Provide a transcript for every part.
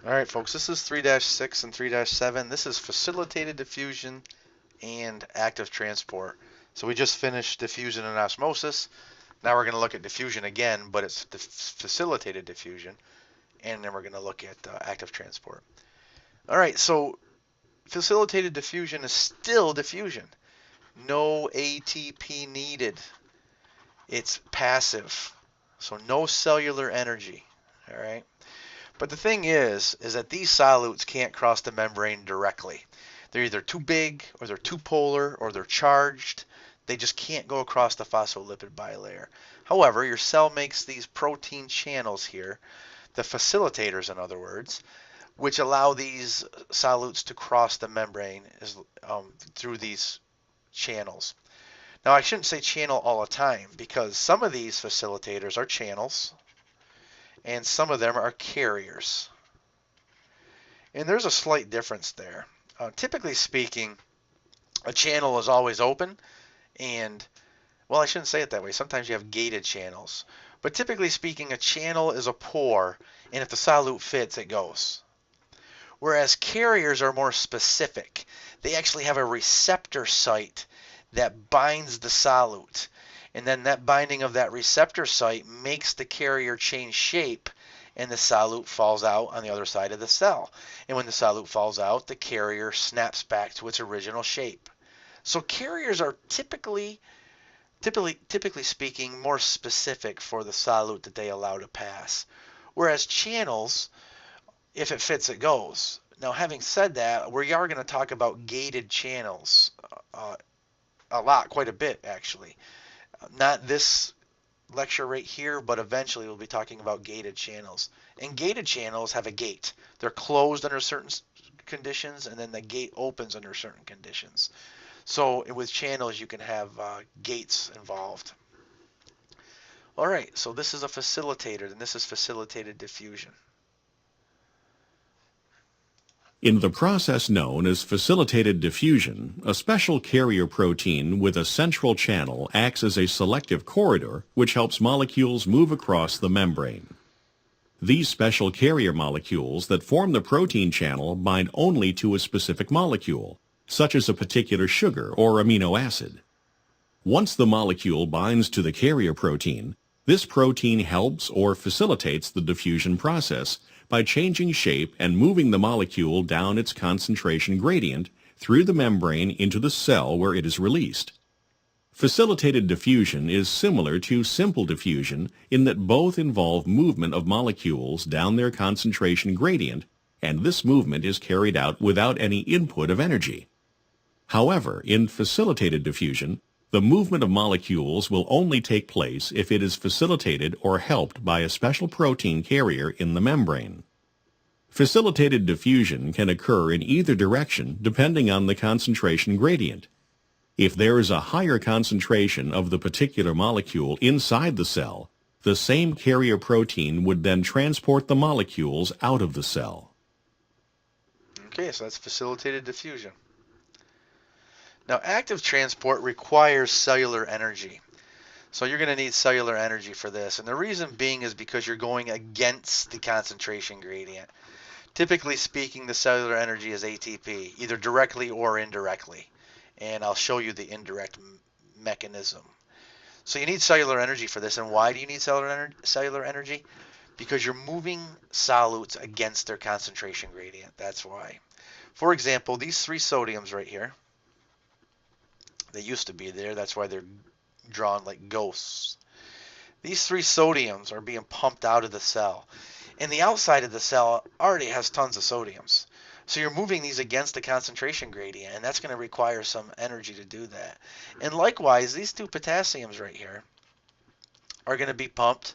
All right, folks, this is 3-6 and 3-7. This is facilitated diffusion and active transport. So we just finished diffusion and osmosis. Now we're going to look at diffusion again, but it's facilitated diffusion, and then we're going to look at active transport. All right, so facilitated diffusion is still diffusion. No ATP needed. It's passive, so no cellular energy. All right. But the thing is that these solutes can't cross the membrane directly. They're either too big, or they're too polar, or they're charged. They just can't go across the phospholipid bilayer. However, your cell makes these protein channels here, the facilitators in other words, which allow these solutes to cross the membrane through these channels. Now, I shouldn't say channel all the time because some of these facilitators are channels and some of them are carriers. And there's a slight difference there. Typically speaking, a channel is always open, and, well, I shouldn't say it that way. Sometimes you have gated channels. But typically speaking, a channel is a pore, and if the solute fits, it goes. Whereas carriers are more specific. They actually have a receptor site that binds the solute. And then that binding of that receptor site makes the carrier change shape, and the solute falls out on the other side of the cell. And when the solute falls out, the carrier snaps back to its original shape. So carriers are typically speaking, more specific for the solute that they allow to pass. Whereas channels, if it fits, it goes. Now, having said that, we are going to talk about gated channels a lot, quite a bit actually. Not this lecture right here, but eventually we'll be talking about gated channels. And gated channels have a gate. They're closed under certain conditions, and then the gate opens under certain conditions. So with channels, you can have gates involved. All right, so this is a facilitator, and this is facilitated diffusion. In the process known as facilitated diffusion, a special carrier protein with a central channel acts as a selective corridor which helps molecules move across the membrane. These special carrier molecules that form the protein channel bind only to a specific molecule, such as a particular sugar or amino acid. Once the molecule binds to the carrier protein, this protein helps or facilitates the diffusion process by changing shape and moving the molecule down its concentration gradient through the membrane into the cell where it is released. Facilitated diffusion is similar to simple diffusion in that both involve movement of molecules down their concentration gradient, and this movement is carried out without any input of energy. However, in facilitated diffusion, the movement of molecules will only take place if it is facilitated or helped by a special protein carrier in the membrane. Facilitated diffusion can occur in either direction depending on the concentration gradient. If there is a higher concentration of the particular molecule inside the cell, the same carrier protein would then transport the molecules out of the cell. Okay, so that's facilitated diffusion. Now, active transport requires cellular energy. So you're going to need cellular energy for this. And the reason being is because you're going against the concentration gradient. Typically speaking, the cellular energy is ATP, either directly or indirectly. And I'll show you the indirect mechanism. So you need cellular energy for this. And why do you need cellular energy? Because you're moving solutes against their concentration gradient. That's why. For example, these 3 sodiums right here, they used to be there. That's why they're drawn like ghosts. These 3 sodiums are being pumped out of the cell. And the outside of the cell already has tons of sodiums. So you're moving these against the concentration gradient, and that's going to require some energy to do that. And likewise, these 2 potassiums right here are going to be pumped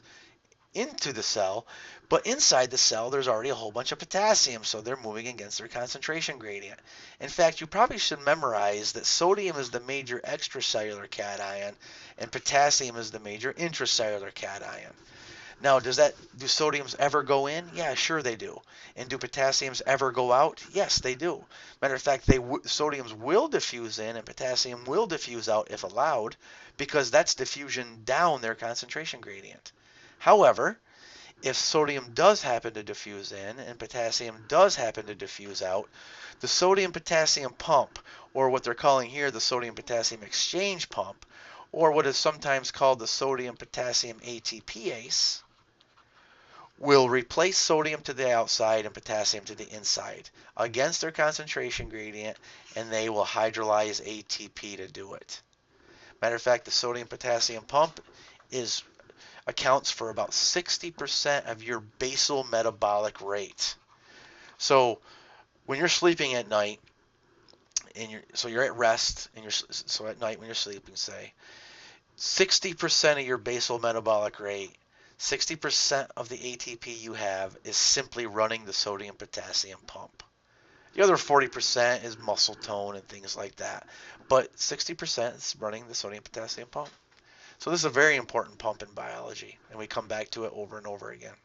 into the cell, but inside the cell there's already a whole bunch of potassium, so they're moving against their concentration gradient. In fact, you probably should memorize that sodium is the major extracellular cation and potassium is the major intracellular cation. Now, do sodiums ever go in? Yeah, sure they do. And do potassiums ever go out? Yes, they do. Matter of fact, sodiums will diffuse in and potassium will diffuse out if allowed, because that's diffusion down their concentration gradient. However, If sodium does happen to diffuse in and potassium does happen to diffuse out, the sodium-potassium pump, or what they're calling here the sodium-potassium exchange pump, or what is sometimes called the sodium-potassium ATPase, will replace sodium to the outside and potassium to the inside against their concentration gradient, and they will hydrolyze ATP to do it. Matter of fact, the sodium-potassium pump accounts for about 60% of your basal metabolic rate. So when you're sleeping at night, and you're at rest, and so at night when you're sleeping, say 60% of your basal metabolic rate, 60% of the ATP you have is simply running the sodium potassium pump. The other 40% is muscle tone and things like that, but 60% is running the sodium potassium pump. So this is a very important pump in biology, and we come back to it over and over again.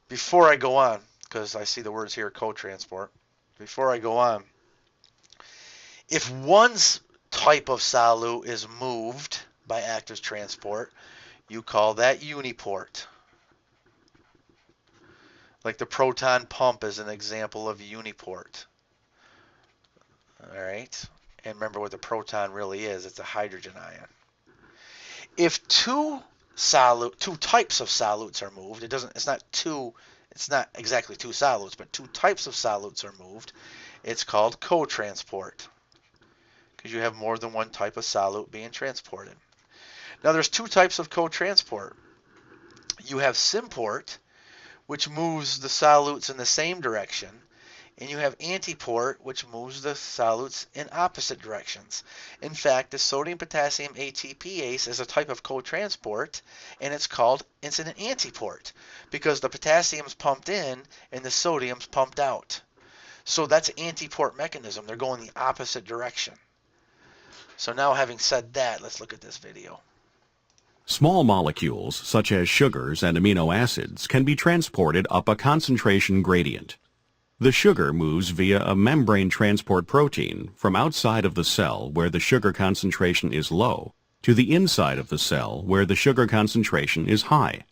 Before I go on, because I see the words here, co-transport, before I go on, if one type of solute is moved by active transport, you call that uniport. Like the proton pump is an example of uniport. All right, and remember what the proton really is. It's a hydrogen ion. If two types of solutes are moved, it's not exactly two solutes, but two types of solutes are moved, it's called co-transport, because you have more than one type of solute being transported. Now there's two types of co-transport. You have symport, which moves the solutes in the same direction, and you have antiport, which moves the solutes in opposite directions. In fact, the sodium-potassium ATPase is a type of co-transport, and it's an antiport, because the potassium's pumped in and the sodium's pumped out. So that's an antiport mechanism. They're going the opposite direction. So now, having said that, let's look at this video. Small molecules, such as sugars and amino acids, can be transported up a concentration gradient. The sugar moves via a membrane transport protein from outside of the cell where the sugar concentration is low to the inside of the cell where the sugar concentration is high.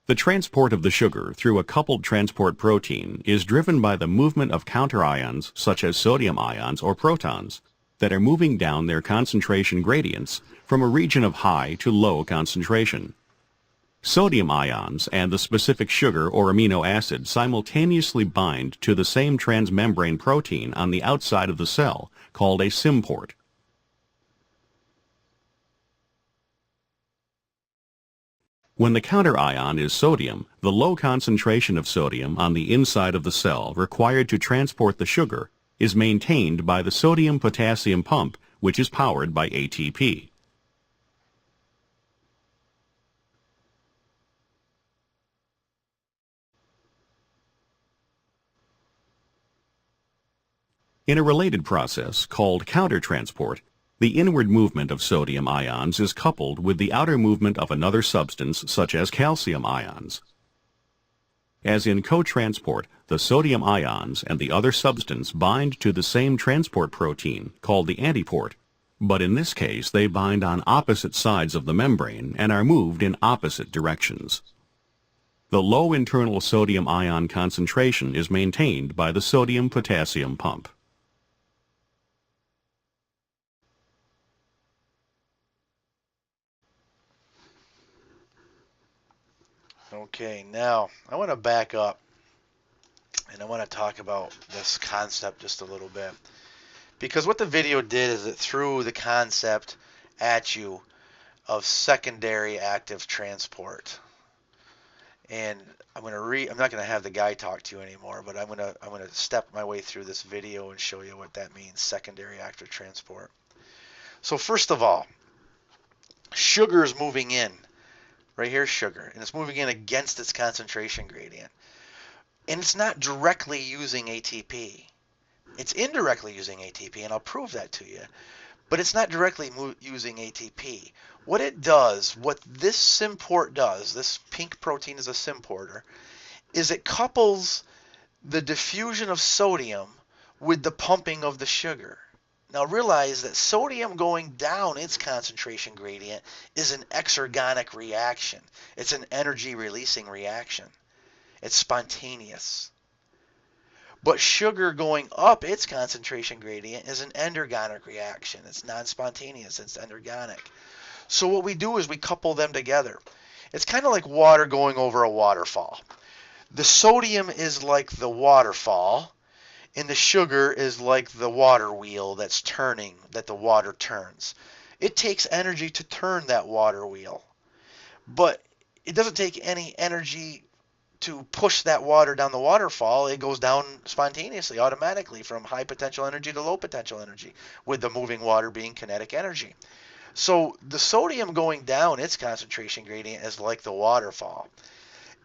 The transport of the sugar through a coupled transport protein is driven by the movement of counterions such as sodium ions or protons that are moving down their concentration gradients from a region of high to low concentration. Sodium ions and the specific sugar or amino acid simultaneously bind to the same transmembrane protein on the outside of the cell, called a symport. When the counterion is sodium, the low concentration of sodium on the inside of the cell required to transport the sugar is maintained by the sodium-potassium pump, which is powered by ATP. In a related process called countertransport, the inward movement of sodium ions is coupled with the outer movement of another substance such as calcium ions. As in cotransport, the sodium ions and the other substance bind to the same transport protein called the antiport, but in this case they bind on opposite sides of the membrane and are moved in opposite directions. The low internal sodium ion concentration is maintained by the sodium-potassium pump. Okay, now I want to back up and I want to talk about this concept just a little bit. Because what the video did is it threw the concept at you of secondary active transport. And I'm not going to have the guy talk to you anymore, but I'm going to step my way through this video and show you what that means, secondary active transport. So first of all, sugar is moving in. Right here, sugar, and it's moving in against its concentration gradient. And it's not directly using ATP. It's indirectly using ATP, and I'll prove that to you. But it's not directly using ATP. What it does, what this symport does, this pink protein is a symporter, is it couples the diffusion of sodium with the pumping of the sugar. Now realize that sodium going down its concentration gradient is an exergonic reaction. It's an energy releasing reaction. It's spontaneous. But sugar going up its concentration gradient is an endergonic reaction. It's non-spontaneous, it's endergonic. So what we do is we couple them together. It's kind of like water going over a waterfall. The sodium is like the waterfall, and the sugar is like the water wheel that's turning, that the water turns. It takes energy to turn that water wheel, but it doesn't take any energy to push that water down the waterfall. It goes down spontaneously, automatically, from high potential energy to low potential energy, with the moving water being kinetic energy. So the sodium going down its concentration gradient is like the waterfall.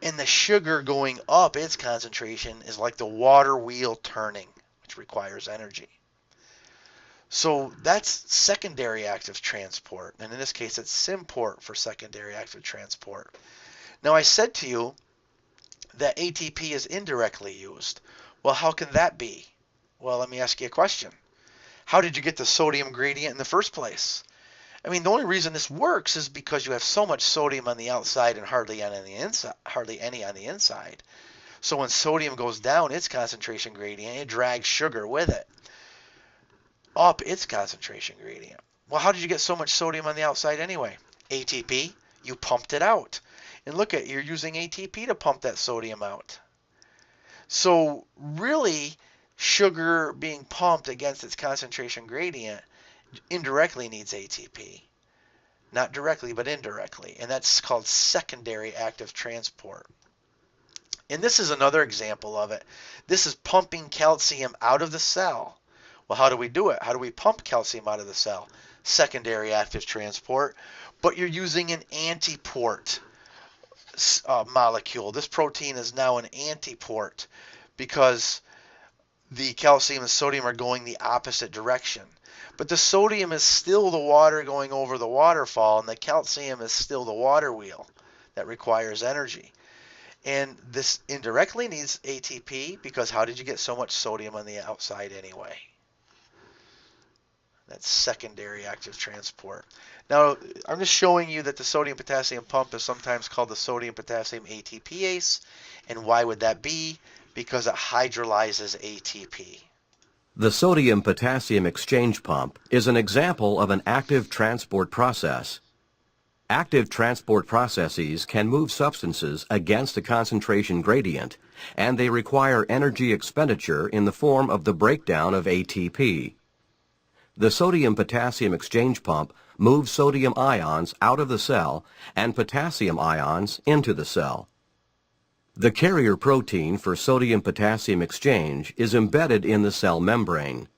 And the sugar going up its concentration is like the water wheel turning, which requires energy. So that's secondary active transport. And in this case, it's symport for secondary active transport. Now, I said to you that ATP is indirectly used. Well, how can that be? Well, let me ask you a question. How did you get the sodium gradient in the first place? I mean, the only reason this works is because you have so much sodium on the outside and hardly any on the inside. So when sodium goes down its concentration gradient, it drags sugar with it up its concentration gradient. Well, how did you get so much sodium on the outside anyway? ATP, you pumped it out. And look at, you're using ATP to pump that sodium out. So really, sugar being pumped against its concentration gradient indirectly needs ATP. Not directly, but indirectly. And that's called secondary active transport. And this is another example of it. This is pumping calcium out of the cell. Well, how do we do it? How do we pump calcium out of the cell? Secondary active transport. But you're using an antiport molecule. This protein is now an antiport because the calcium and sodium are going the opposite direction. But the sodium is still the water going over the waterfall, and the calcium is still the water wheel that requires energy. And this indirectly needs ATP because how did you get so much sodium on the outside anyway? That's secondary active transport. Now, I'm just showing you that the sodium-potassium pump is sometimes called the sodium-potassium ATPase. And why would that be? Because it hydrolyzes ATP. The sodium-potassium exchange pump is an example of an active transport process. Active transport processes can move substances against a concentration gradient, and they require energy expenditure in the form of the breakdown of ATP. The sodium-potassium exchange pump moves sodium ions out of the cell and potassium ions into the cell. The carrier protein for sodium-potassium exchange is embedded in the cell membrane.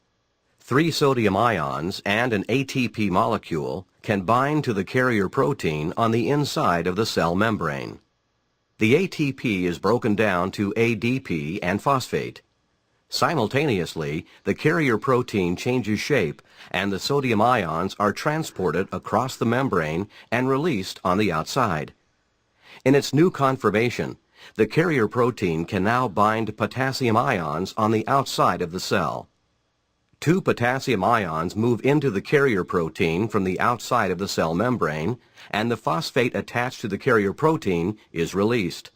3 sodium ions and an ATP molecule can bind to the carrier protein on the inside of the cell membrane. The ATP is broken down to ADP and phosphate. Simultaneously, the carrier protein changes shape and the sodium ions are transported across the membrane and released on the outside. In its new conformation, the carrier protein can now bind potassium ions on the outside of the cell. 2 potassium ions move into the carrier protein from the outside of the cell membrane, and the phosphate attached to the carrier protein is released.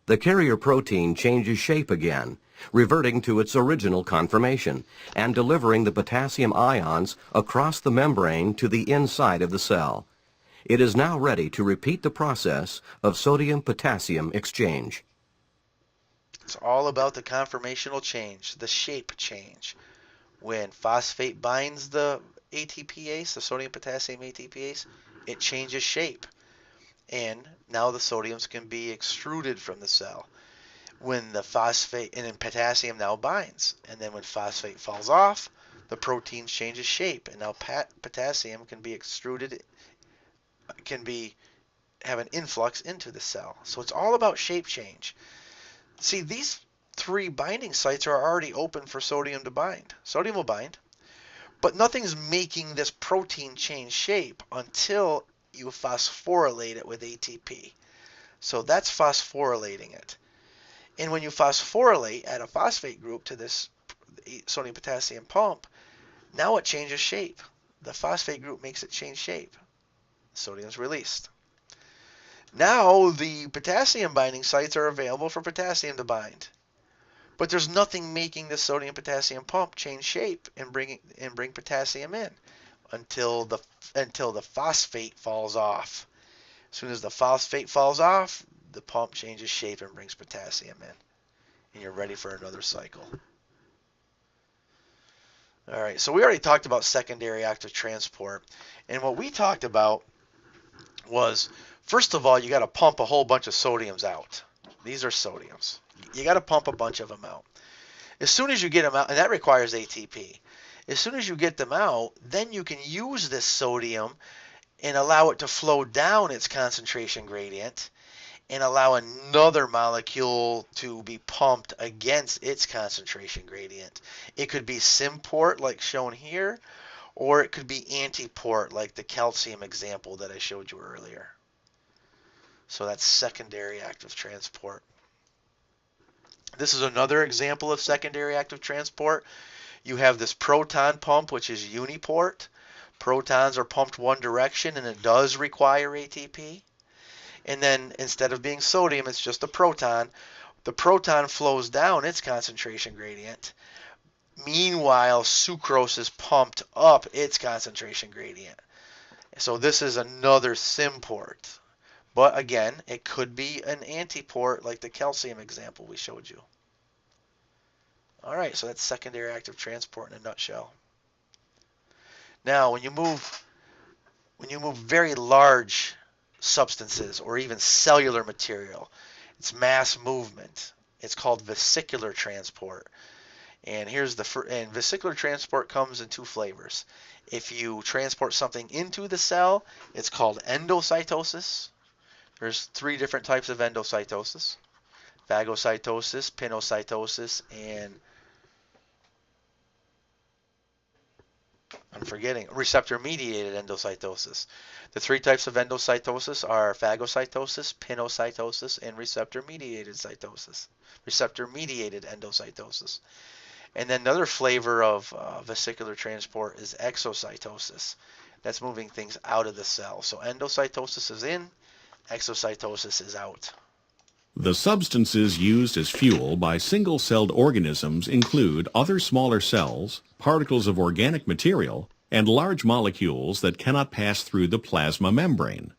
The carrier protein changes shape again, reverting to its original conformation and delivering the potassium ions across the membrane to the inside of the cell. It is now ready to repeat the process of sodium-potassium exchange. It's all about the conformational change, the shape change. When phosphate binds the ATPase, the sodium-potassium ATPase, it changes shape. And now the sodiums can be extruded from the cell. When the phosphate, and then potassium now binds. And then when phosphate falls off, the protein changes shape. And now potassium can be extruded, have an influx into the cell. So it's all about shape change. See, these 3 binding sites are already open for sodium to bind. Sodium will bind, but nothing's making this protein change shape until you phosphorylate it with ATP. So that's phosphorylating it. And when you phosphorylate, add a phosphate group to this sodium-potassium pump, Now it changes shape. The phosphate group makes it change shape. Sodium's released. Now the potassium binding sites are available for potassium to bind. But there's nothing making the sodium-potassium pump change shape and bring potassium in until the phosphate falls off. As soon as the phosphate falls off, the pump changes shape and brings potassium in. And you're ready for another cycle. All right, so we already talked about secondary active transport. And what we talked about was, first of all, you got to pump a whole bunch of sodiums out. These are sodiums. You got to pump a bunch of them out. As soon as you get them out, and that requires ATP, as soon as you get them out, then you can use this sodium and allow it to flow down its concentration gradient and allow another molecule to be pumped against its concentration gradient. It could be symport, like shown here, or it could be antiport, like the calcium example that I showed you earlier. So that's secondary active transport. This is another example of secondary active transport. You have this proton pump, which is uniport. Protons are pumped one direction, and it does require ATP. And then instead of being sodium, it's just a proton. The proton flows down its concentration gradient. Meanwhile, sucrose is pumped up its concentration gradient. So this is another symport. But again, it could be an antiport like the calcium example we showed you. All right, so that's secondary active transport in a nutshell. Now, when you move very large substances or even cellular material, it's mass movement. It's called vesicular transport. And vesicular transport comes in two flavors. If you transport something into the cell, it's called endocytosis. There's 3 different types of endocytosis: phagocytosis, pinocytosis, and receptor-mediated endocytosis. The 3 types of endocytosis are phagocytosis, pinocytosis, and receptor-mediated endocytosis. And then another flavor of vesicular transport is exocytosis. That's moving things out of the cell. So endocytosis is in, exocytosis is out. The substances used as fuel by single-celled organisms include other smaller cells, particles of organic material, and large molecules that cannot pass through the plasma membrane.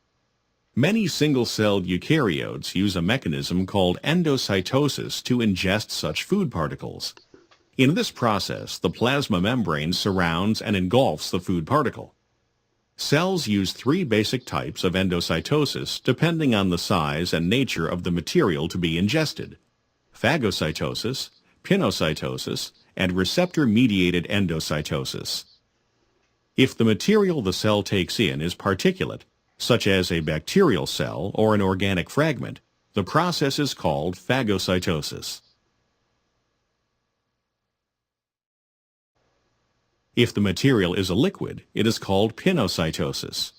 Many single-celled eukaryotes use a mechanism called endocytosis to ingest such food particles. In this process, the plasma membrane surrounds and engulfs the food particle. Cells use 3 basic types of endocytosis depending on the size and nature of the material to be ingested: phagocytosis, pinocytosis, and receptor-mediated endocytosis. If the material the cell takes in is particulate, such as a bacterial cell or an organic fragment, the process is called phagocytosis. If the material is a liquid, it is called pinocytosis.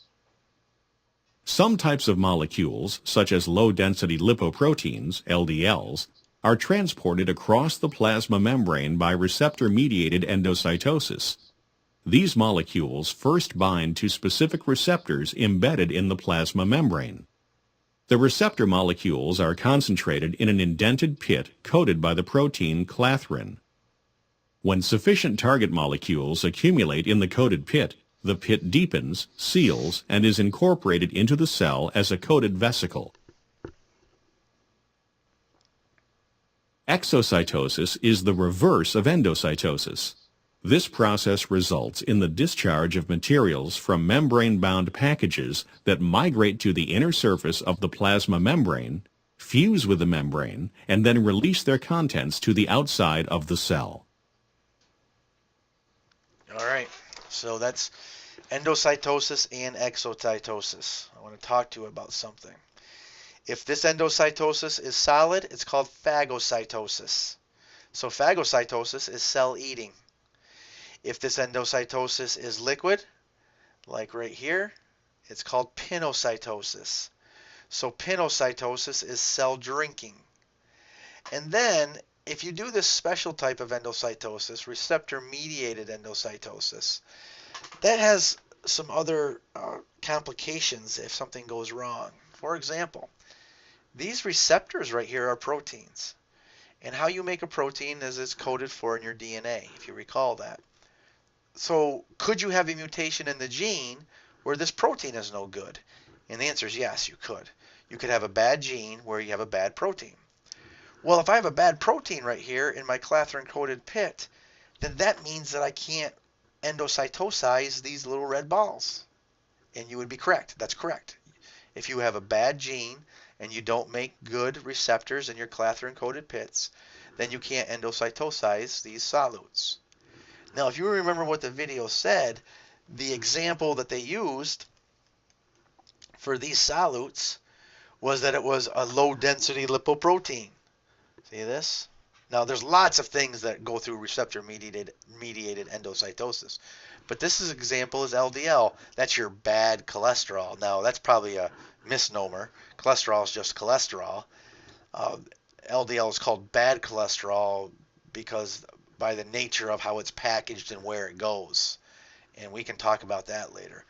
Some types of molecules, such as low-density lipoproteins, LDLs, are transported across the plasma membrane by receptor-mediated endocytosis. These molecules first bind to specific receptors embedded in the plasma membrane. The receptor molecules are concentrated in an indented pit coated by the protein clathrin. When sufficient target molecules accumulate in the coated pit, the pit deepens, seals, and is incorporated into the cell as a coated vesicle. Exocytosis is the reverse of endocytosis. This process results in the discharge of materials from membrane-bound packages that migrate to the inner surface of the plasma membrane, fuse with the membrane, and then release their contents to the outside of the cell. All right, so that's endocytosis and exocytosis. I want to talk to you about something. If this endocytosis is solid, it's called phagocytosis. So phagocytosis is cell eating. If this endocytosis is liquid, like right here, it's called pinocytosis. So pinocytosis is cell drinking. And then if you do this special type of endocytosis, receptor-mediated endocytosis, that has some other complications if something goes wrong. For example, these receptors right here are proteins. And how you make a protein is it's coded for in your DNA, if you recall that. So could you have a mutation in the gene where this protein is no good? And the answer is yes, you could. You could have a bad gene where you have a bad protein. Well, if I have a bad protein right here in my clathrin-coated pit, then that means that I can't endocytosize these little red balls. And you would be correct. That's correct. If you have a bad gene and you don't make good receptors in your clathrin-coated pits, then you can't endocytosize these solutes. Now, if you remember what the video said, the example that they used for these solutes was that it was a low-density lipoprotein. See this? Now, there's lots of things that go through receptor-mediated endocytosis. But this example is LDL. That's your bad cholesterol. Now, that's probably a misnomer. Cholesterol is just cholesterol. LDL is called bad cholesterol because by the nature of how it's packaged and where it goes. And we can talk about that later.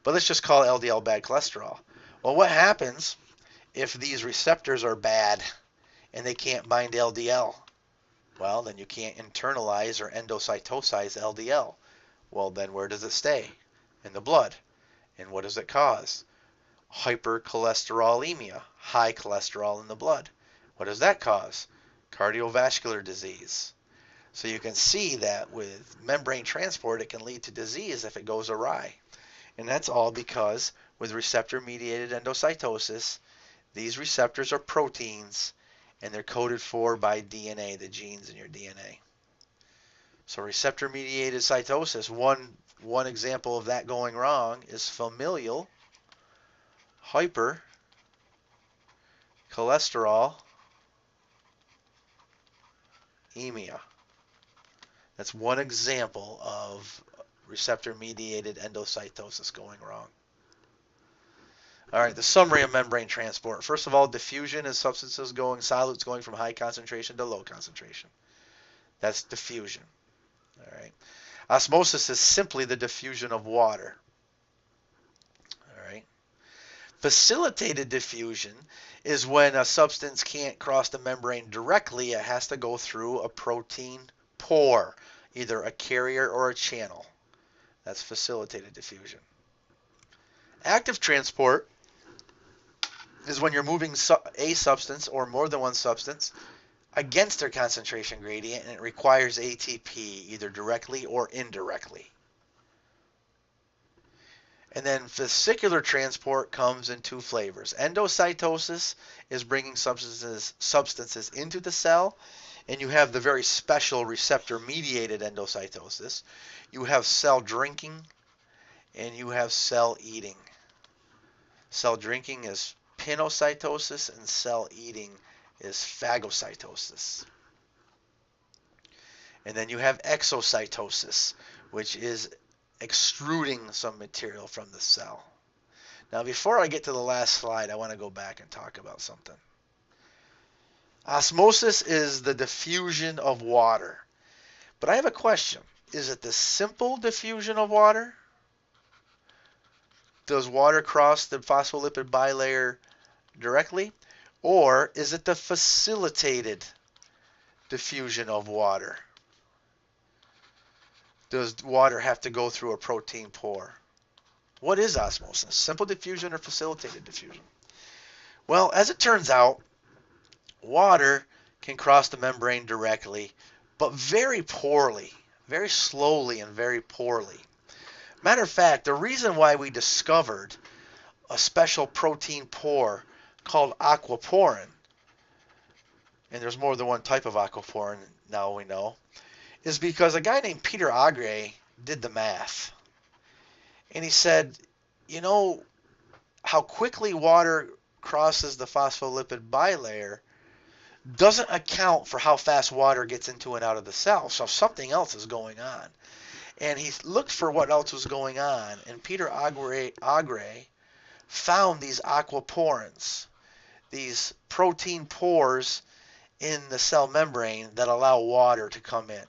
But let's just call LDL bad cholesterol. Well, what happens if these receptors are bad and they can't bind LDL? Well, then you can't internalize or endocytosize LDL. Well, then where does it stay? In the blood. And what does it cause? Hypercholesterolemia, high cholesterol in the blood. What does that cause? Cardiovascular disease. So you can see that with membrane transport, it can lead to disease if it goes awry. And that's all because with receptor-mediated endocytosis, these receptors are proteins and they're coded for by DNA, the genes in your DNA. So receptor-mediated cytosis, one example of that going wrong is familial hypercholesterolemia. That's one example of receptor-mediated endocytosis going wrong. All right, the summary of membrane transport. First of all, diffusion is solutes going from high concentration to low concentration. That's diffusion. All right. Osmosis is simply the diffusion of water. All right. Facilitated diffusion is when a substance can't cross the membrane directly. It has to go through a protein pore, either a carrier or a channel. That's facilitated diffusion. Active transport is when you're moving a substance or more than one substance against their concentration gradient, and it requires ATP either directly or indirectly. And then vesicular transport comes in two flavors. Endocytosis is bringing substances into the cell, and you have the very special receptor-mediated endocytosis. You have cell drinking, and you have cell eating. Cell drinking is pinocytosis, and cell eating is phagocytosis. And then you have exocytosis, which is extruding some material from the cell. Now, before I get to the last slide, I want to go back and talk about something. Osmosis is the diffusion of water. But I have a question. Is it the simple diffusion of water? Does water cross the phospholipid bilayer directly? Or is it the facilitated diffusion of water? Does water have to go through a protein pore? What is osmosis? Simple diffusion or facilitated diffusion? Well, as it turns out, water can cross the membrane directly, but very poorly, very slowly and very poorly. Matter of fact, the reason why we discovered a special protein pore called aquaporin, and there's more than one type of aquaporin now we know, is because a guy named Peter Agre did the math. And he said, you know, how quickly water crosses the phospholipid bilayer doesn't account for how fast water gets into and out of the cell. So something else is going on. And he looked for what else was going on. And Peter Agre found these aquaporins, these protein pores in the cell membrane that allow water to come in.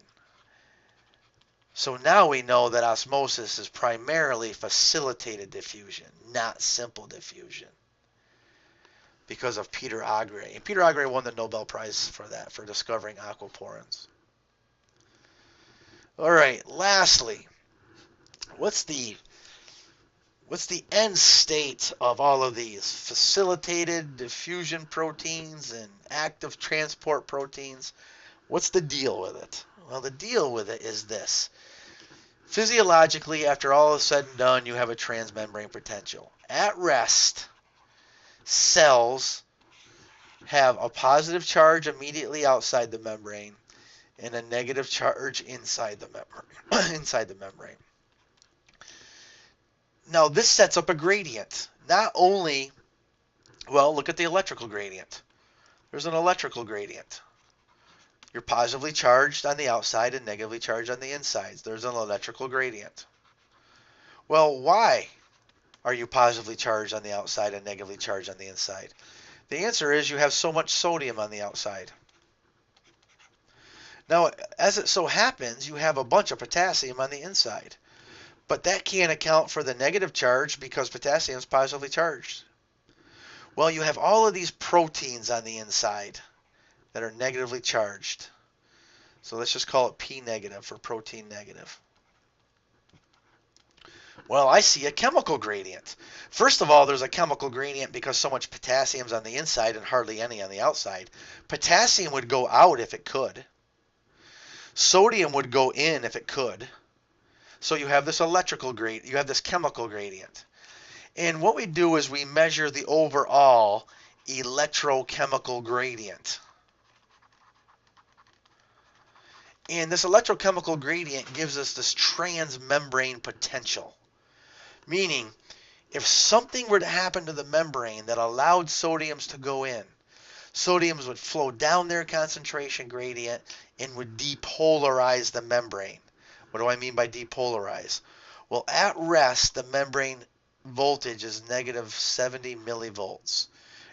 So now we know that osmosis is primarily facilitated diffusion, not simple diffusion, because of Peter Agre. And Peter Agre won the Nobel Prize for that, for discovering aquaporins. All right, lastly, what's the end state of all of these facilitated diffusion proteins and active transport proteins? What's the deal with it? Well, the deal with it is this. Physiologically, after all is said and done, you have a transmembrane potential. At rest, cells have a positive charge immediately outside the membrane and a negative charge inside the membrane. Now, this sets up a gradient. Not only, well, look at the electrical gradient. There's an electrical gradient. You're positively charged on the outside and negatively charged on the insides. There's an electrical gradient. Well, why are you positively charged on the outside and negatively charged on the inside? The answer is you have so much sodium on the outside. Now, as it so happens, you have a bunch of potassium on the inside. But that can't account for the negative charge because potassium is positively charged. Well, you have all of these proteins on the inside that are negatively charged. So let's just call it P negative for protein negative. Well, I see a chemical gradient. First of all, there's a chemical gradient because so much potassium's on the inside and hardly any on the outside. Potassium would go out if it could. Sodium would go in if it could. So you have this electrical gradient, you have this chemical gradient. And what we do is we measure the overall electrochemical gradient. And this electrochemical gradient gives us this transmembrane potential. Meaning, if something were to happen to the membrane that allowed sodiums to go in, sodiums would flow down their concentration gradient and would depolarize the membrane. What do I mean by depolarize? Well, at rest, the membrane voltage is negative 70 millivolts.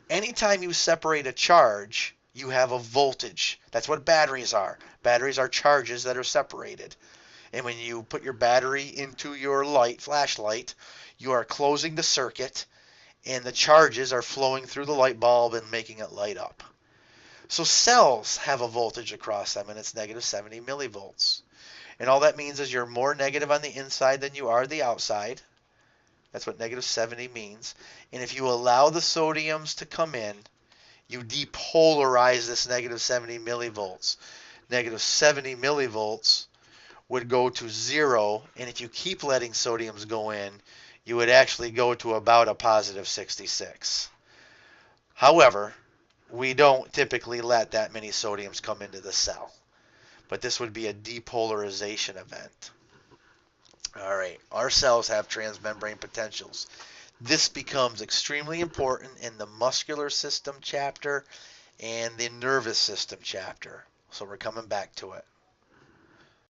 Anytime you separate a charge, you have a voltage. That's what batteries are. Batteries are charges that are separated. And when you put your battery into your flashlight, you are closing the circuit, and the charges are flowing through the light bulb and making it light up. So cells have a voltage across them, and it's negative 70 millivolts. And all that means is you're more negative on the inside than you are the outside. That's what negative 70 means. And if you allow the sodiums to come in, you depolarize this negative 70 millivolts. Negative 70 millivolts would go to 0, and if you keep letting sodiums go in, you would actually go to about a positive 66. However, we don't typically let that many sodiums come into the cell. But this would be a depolarization event. All right, our cells have transmembrane potentials. This becomes extremely important in the muscular system chapter and the nervous system chapter. So we're coming back to it.